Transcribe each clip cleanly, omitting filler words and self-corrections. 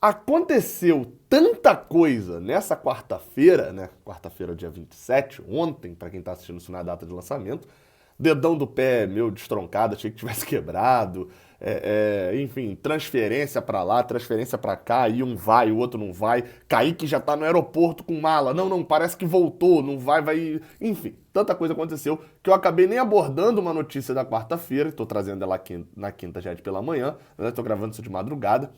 Aconteceu tanta coisa nessa quarta-feira, né? Quarta-feira, dia 27, ontem, para quem tá assistindo isso na data de lançamento. Dedão do pé meu destroncado, achei que tivesse quebrado. Enfim, transferência pra lá, transferência pra cá, e um vai, o outro não vai. Kaique já tá no aeroporto com mala. Não, não, parece que voltou, não vai, vai. Enfim, tanta coisa aconteceu que eu acabei nem abordando uma notícia da quarta-feira. Tô trazendo ela aqui na quinta já de pela manhã, né? Tô gravando isso de madrugada,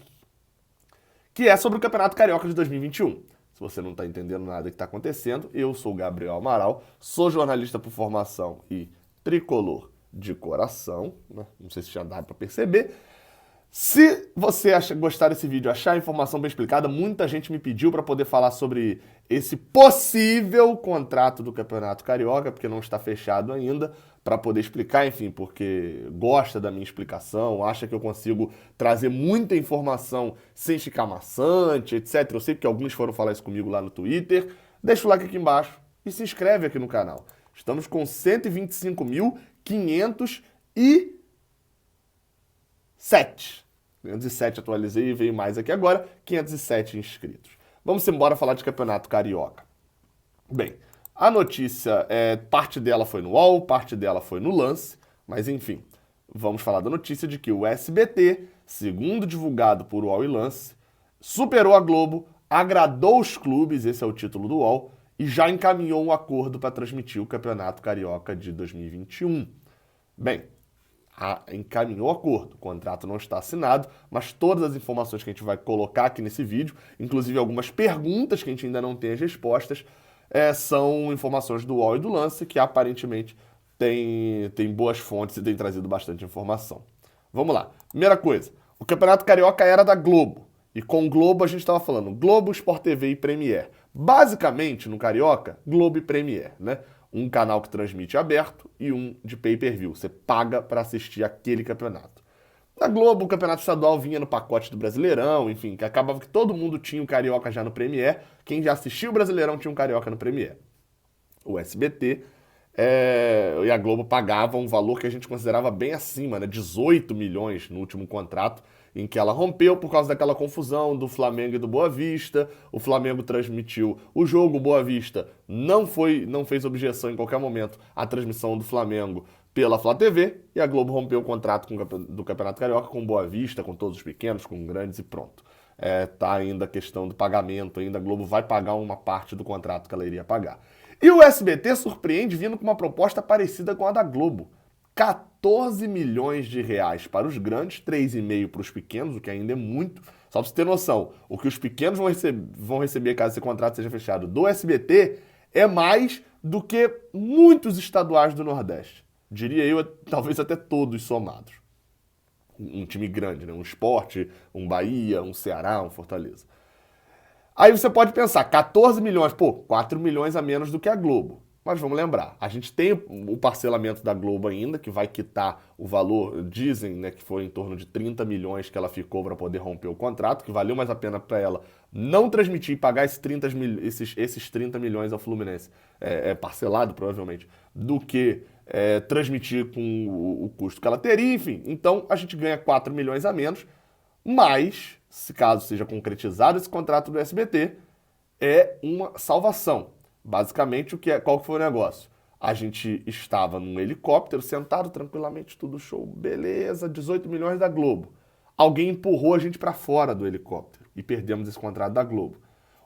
que é sobre o Campeonato Carioca de 2021. Se você não está entendendo nada que está acontecendo, eu sou o Gabriel Amaral, sou jornalista por formação e tricolor de coração, né? Não sei se já dá para perceber. Se você gostar desse vídeo, achar a informação bem explicada, muita gente me pediu para poder falar sobre esse possível contrato do Campeonato Carioca, porque não está fechado ainda, para poder explicar, enfim, porque gosta da minha explicação, acha que eu consigo trazer muita informação sem ficar maçante, etc. Eu sei que alguns foram falar isso comigo lá no Twitter. Deixa o like aqui embaixo e se inscreve aqui no canal. Estamos com 125.507. 507 atualizei e veio mais aqui agora, 507 inscritos. Vamos embora falar de Campeonato Carioca. Bem, a notícia, parte dela foi no UOL, parte dela foi no Lance, mas enfim, vamos falar da notícia de que o SBT, segundo divulgado por UOL e Lance, superou a Globo, agradou os clubes, esse é o título do UOL, e já encaminhou um acordo para transmitir o Campeonato Carioca de 2021. Bem, encaminhou o acordo, o contrato não está assinado, mas todas as informações que a gente vai colocar aqui nesse vídeo, inclusive algumas perguntas que a gente ainda não tem as respostas, são informações do UOL e do Lance, que aparentemente tem boas fontes e tem trazido bastante informação. Vamos lá. Primeira coisa, o Campeonato Carioca era da Globo, e com Globo a gente estava falando Globo, Sport TV e Premiere. Basicamente, no Carioca, Globo e Premiere, né? Um canal que transmite aberto e um de pay-per-view. Você paga para assistir aquele campeonato. Na Globo, o campeonato estadual vinha no pacote do Brasileirão, enfim, que acabava que todo mundo tinha o Carioca já no Premiere. Quem já assistiu o Brasileirão tinha um Carioca no Premiere. O SBT e a Globo pagavam um valor que a gente considerava bem acima, né? 18 milhões no último contrato, em que ela rompeu por causa daquela confusão do Flamengo e do Boa Vista. O Flamengo transmitiu o jogo, o Boa Vista não fez objeção em qualquer momento à transmissão do Flamengo pela Flá TV, e a Globo rompeu o contrato do Campeonato Carioca com o Boa Vista, com todos os pequenos, com grandes e pronto. Tá ainda a questão do pagamento, ainda a Globo vai pagar uma parte do contrato que ela iria pagar. E o SBT surpreende vindo com uma proposta parecida com a da Globo. 14 milhões de reais para os grandes, 3,5 para os pequenos, o que ainda é muito. Só para você ter noção, o que os pequenos vão receber caso esse contrato seja fechado do SBT é mais do que muitos estaduais do Nordeste. Diria eu, talvez até todos somados. Um time grande, né? Um Sport, um Bahia, um Ceará, um Fortaleza. Aí você pode pensar, 14 milhões, 4 milhões a menos do que a Globo. Mas vamos lembrar, a gente tem o parcelamento da Globo ainda, que vai quitar o valor, dizem, né, que foi em torno de 30 milhões que ela ficou para poder romper o contrato, que valeu mais a pena para ela não transmitir e pagar esses 30 milhões ao Fluminense, parcelado provavelmente, do que transmitir com o custo que ela teria, enfim. Então a gente ganha 4 milhões a menos, mas, se caso seja concretizado esse contrato do SBT, é uma salvação. Basicamente, qual que foi o negócio? A gente estava num helicóptero, sentado tranquilamente, tudo show, beleza, 18 milhões da Globo. Alguém empurrou a gente para fora do helicóptero e perdemos esse contrato da Globo.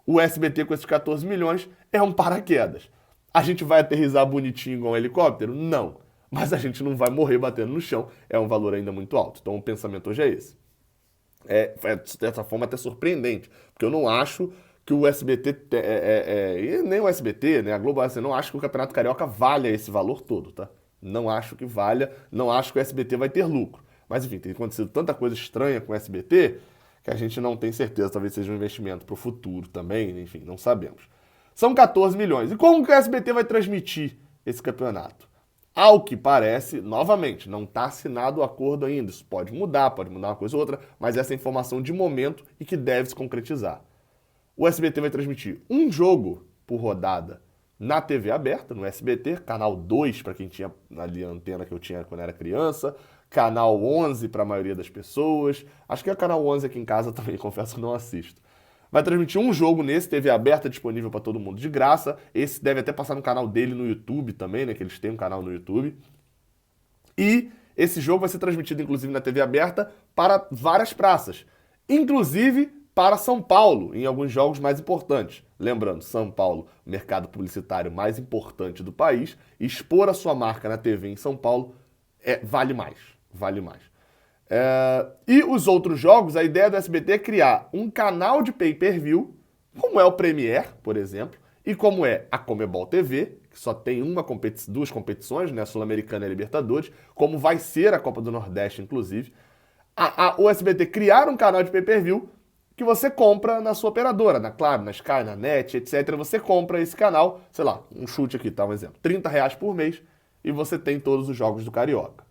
O SBT com esses 14 milhões é um paraquedas. A gente vai aterrissar bonitinho igual um helicóptero? Não. Mas a gente não vai morrer batendo no chão, é um valor ainda muito alto. Então o pensamento hoje é esse. Dessa forma até surpreendente, porque eu não acho que o SBT, e nem o SBT, né, a Globo, eu não acho que o Campeonato Carioca valha esse valor todo, tá? Não acho que valha, não acho que o SBT vai ter lucro. Mas enfim, tem acontecido tanta coisa estranha com o SBT que a gente não tem certeza, talvez seja um investimento para o futuro também, enfim, não sabemos. São 14 milhões. E como que o SBT vai transmitir esse campeonato? Ao que parece, novamente, não está assinado o acordo ainda. Isso pode mudar uma coisa ou outra, mas essa é a informação de momento e que deve se concretizar. O SBT vai transmitir um jogo por rodada na TV aberta, no SBT, canal 2, para quem tinha ali a antena que eu tinha quando era criança, Canal 11 para a maioria das pessoas. Acho que é o Canal 11 aqui em casa também, confesso que não assisto. Vai transmitir um jogo nesse, TV aberta, disponível para todo mundo de graça. Esse deve até passar no canal dele no YouTube também, né? Que eles têm um canal no YouTube. E esse jogo vai ser transmitido, inclusive, na TV aberta para várias praças. Inclusive para São Paulo, em alguns jogos mais importantes. Lembrando, São Paulo, o mercado publicitário mais importante do país. Expor a sua marca na TV em São Paulo vale mais. Vale mais. E os outros jogos, a ideia do SBT é criar um canal de pay-per-view, como é o Premiere, por exemplo, e como é a Comebol TV, que só tem duas competições, né, Sul-Americana e Libertadores, como vai ser a Copa do Nordeste, inclusive. O SBT criar um canal de pay-per-view que você compra na sua operadora, na Claro, na Sky, na NET, etc. Você compra esse canal, sei lá, um chute aqui, tá um exemplo, R$30 por mês, e você tem todos os jogos do Carioca.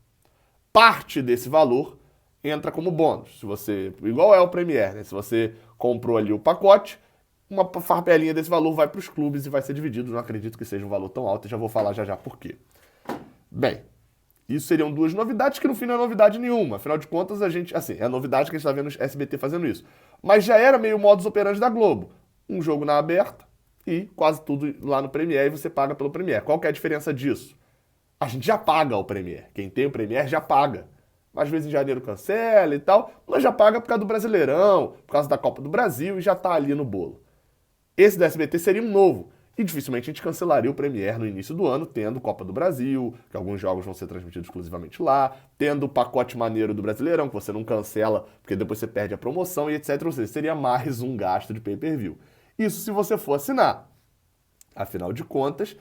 Parte desse valor entra como bônus. Se você, igual é o Premiere, né? Se você comprou ali o pacote, uma farpelinha desse valor vai para os clubes e vai ser dividido. Não acredito que seja um valor tão alto, e já vou falar já por quê. Bem, isso seriam duas novidades que no fim não é novidade nenhuma. Afinal de contas, é a novidade que a gente está vendo o SBT fazendo isso. Mas já era meio modus operandi da Globo. Um jogo na aberta e quase tudo lá no Premiere e você paga pelo Premiere. Qual que é a diferença disso? A gente já paga o Premiere. Quem tem o Premiere já paga. Às vezes em janeiro cancela e tal, mas já paga por causa do Brasileirão, por causa da Copa do Brasil e já tá ali no bolo. Esse do SBT seria um novo. E dificilmente a gente cancelaria o Premiere no início do ano, tendo Copa do Brasil, que alguns jogos vão ser transmitidos exclusivamente lá, tendo o pacote maneiro do Brasileirão, que você não cancela, porque depois você perde a promoção e etc. Ou seja, seria mais um gasto de pay-per-view. Isso se você for assinar. Afinal de contas,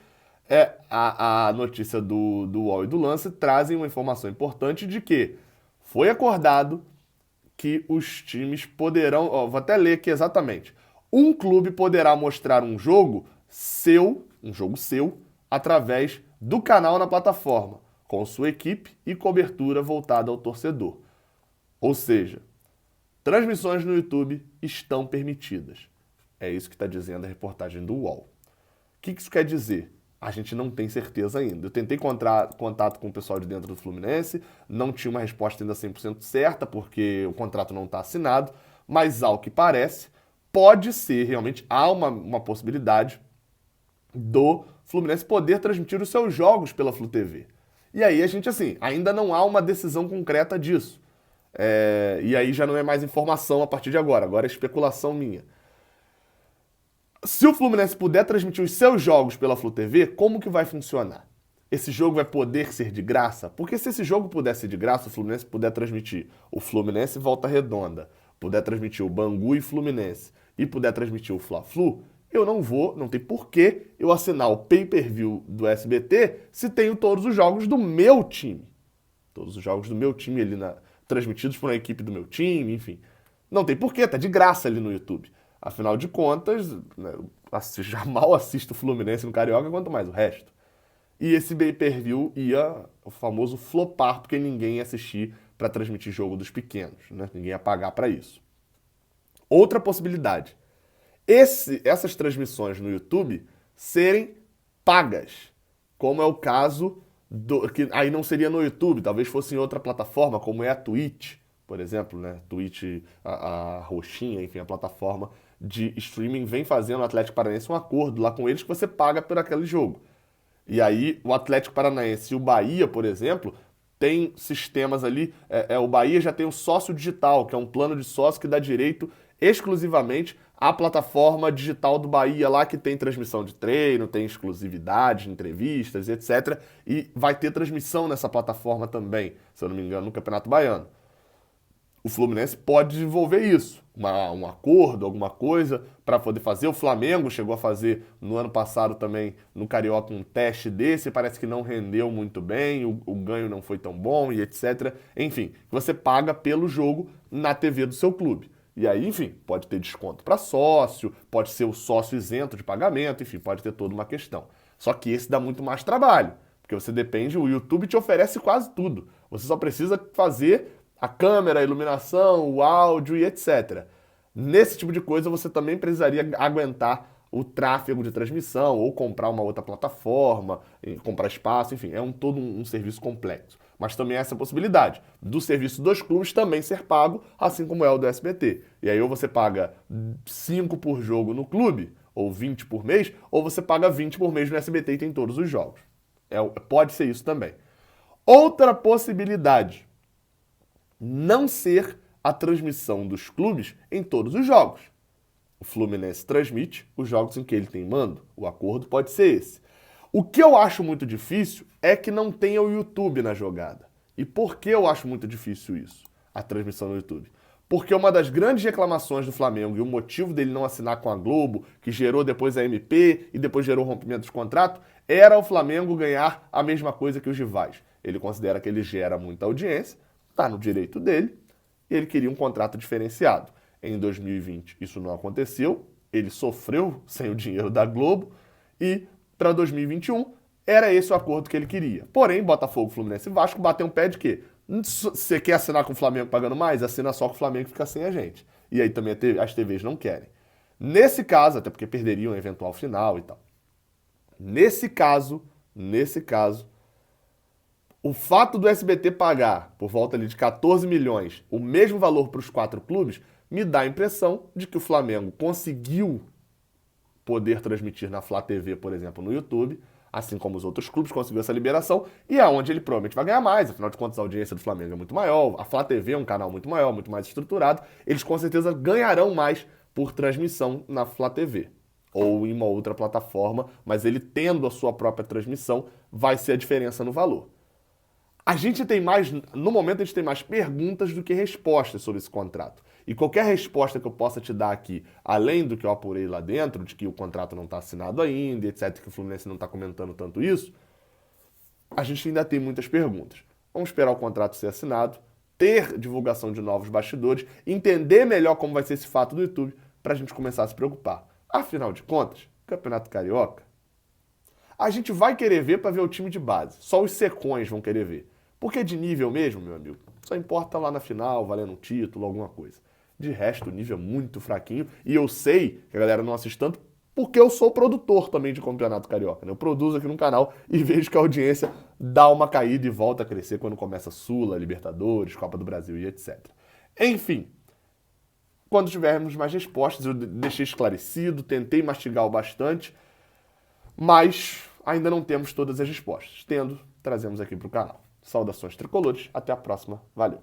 a notícia do UOL e do Lance trazem uma informação importante de que foi acordado que os times poderão... vou até ler aqui exatamente. Um clube poderá mostrar um jogo seu, através do canal na plataforma, com sua equipe e cobertura voltada ao torcedor. Ou seja, transmissões no YouTube estão permitidas. É isso que está dizendo a reportagem do UOL. O que isso quer dizer? A gente não tem certeza ainda. Eu tentei contato com o pessoal de dentro do Fluminense, não tinha uma resposta ainda 100% certa, porque o contrato não está assinado, mas ao que parece, pode ser, realmente, há uma possibilidade do Fluminense poder transmitir os seus jogos pela Flu TV. E aí a gente, ainda não há uma decisão concreta disso. E aí já não é mais informação a partir de agora é especulação minha. Se o Fluminense puder transmitir os seus jogos pela Flu TV, como que vai funcionar? Esse jogo vai poder ser de graça? Porque se esse jogo puder ser de graça, o Fluminense puder transmitir o Fluminense Volta Redonda, puder transmitir o Bangu e Fluminense e puder transmitir o Fla-Flu, não tem porquê eu assinar o pay-per-view do SBT se tenho todos os jogos do meu time. Todos os jogos do meu time ali transmitidos por uma equipe do meu time, enfim. Não tem porquê, tá de graça ali no YouTube. Afinal de contas, né, já mal assisto o Fluminense no Carioca, quanto mais o resto. E esse pay-per-view ia, o famoso flopar, porque ninguém ia assistir para transmitir jogo dos pequenos, né? Ninguém ia pagar para isso. Outra possibilidade, essas transmissões no YouTube serem pagas, como é o caso que aí não seria no YouTube, talvez fosse em outra plataforma, como é a Twitch, por exemplo, né? Twitch, a roxinha, enfim, a plataforma de streaming vem fazendo o Atlético Paranaense um acordo lá com eles que você paga por aquele jogo. E aí o Atlético Paranaense e o Bahia, por exemplo, tem sistemas ali, o Bahia já tem o sócio digital, que é um plano de sócio que dá direito exclusivamente à plataforma digital do Bahia lá, que tem transmissão de treino, tem exclusividade, entrevistas, etc. E vai ter transmissão nessa plataforma também, se eu não me engano, no Campeonato Baiano. O Fluminense pode desenvolver isso, um acordo, alguma coisa, para poder fazer. O Flamengo chegou a fazer no ano passado também, no Carioca, um teste desse, parece que não rendeu muito bem, o ganho não foi tão bom e etc. Enfim, você paga pelo jogo na TV do seu clube. E aí, enfim, pode ter desconto para sócio, pode ser o sócio isento de pagamento, enfim, pode ter toda uma questão. Só que esse dá muito mais trabalho, porque você depende, o YouTube te oferece quase tudo. Você só precisa fazer a câmera, a iluminação, o áudio e etc. Nesse tipo de coisa você também precisaria aguentar o tráfego de transmissão ou comprar uma outra plataforma, comprar espaço, enfim, todo um serviço complexo. Mas também há essa possibilidade do serviço dos clubes também ser pago, assim como é o do SBT. E aí ou você paga 5 por jogo no clube, ou 20 por mês, ou você paga 20 por mês no SBT e tem todos os jogos. Pode ser isso também. Outra possibilidade, não ser a transmissão dos clubes em todos os jogos. O Fluminense transmite os jogos em que ele tem mando. O acordo pode ser esse. O que eu acho muito difícil é que não tenha o YouTube na jogada. E por que eu acho muito difícil isso? A transmissão no YouTube. Porque uma das grandes reclamações do Flamengo e o motivo dele não assinar com a Globo, que gerou depois a MP e depois gerou o rompimento de contrato, era o Flamengo ganhar a mesma coisa que os rivais. Ele considera que ele gera muita audiência, está no direito dele, e ele queria um contrato diferenciado. Em 2020 isso não aconteceu, ele sofreu sem o dinheiro da Globo e para 2021 era esse o acordo que ele queria. Porém, Botafogo, Fluminense e Vasco bateu um pé de quê? Você quer assinar com o Flamengo pagando mais? Assina só com o Flamengo e fica sem a gente. E aí também as TVs não querem. Nesse caso, até porque perderiam um eventual final e tal. Nesse caso, o fato do SBT pagar por volta ali de 14 milhões o mesmo valor para os 4 clubes me dá a impressão de que o Flamengo conseguiu poder transmitir na Flá TV, por exemplo, no YouTube, assim como os outros clubes conseguiu essa liberação, e é onde ele provavelmente vai ganhar mais, afinal de contas a audiência do Flamengo é muito maior, a Flá TV é um canal muito maior, muito mais estruturado, eles com certeza ganharão mais por transmissão na Flá TV, ou em uma outra plataforma, mas ele tendo a sua própria transmissão, vai ser a diferença no valor. No momento a gente tem mais perguntas do que respostas sobre esse contrato. E qualquer resposta que eu possa te dar aqui, além do que eu apurei lá dentro, de que o contrato não está assinado ainda, etc., que o Fluminense não está comentando tanto isso, a gente ainda tem muitas perguntas. Vamos esperar o contrato ser assinado, ter divulgação de novos bastidores, entender melhor como vai ser esse fato do YouTube, para a gente começar a se preocupar. Afinal de contas, Campeonato Carioca, a gente vai querer ver para ver o time de base. Só os secões vão querer ver. Porque de nível mesmo, meu amigo, só importa lá na final, valendo um título, alguma coisa. De resto, o nível é muito fraquinho. E eu sei que a galera não assiste tanto porque eu sou produtor também de Campeonato Carioca, né? Eu produzo aqui no canal e vejo que a audiência dá uma caída e volta a crescer quando começa Sula, Libertadores, Copa do Brasil e etc. Enfim, quando tivermos mais respostas, eu deixei esclarecido, tentei mastigar o bastante, mas ainda não temos todas as respostas. Tendo, trazemos aqui para o canal. Saudações tricolores, até a próxima, valeu!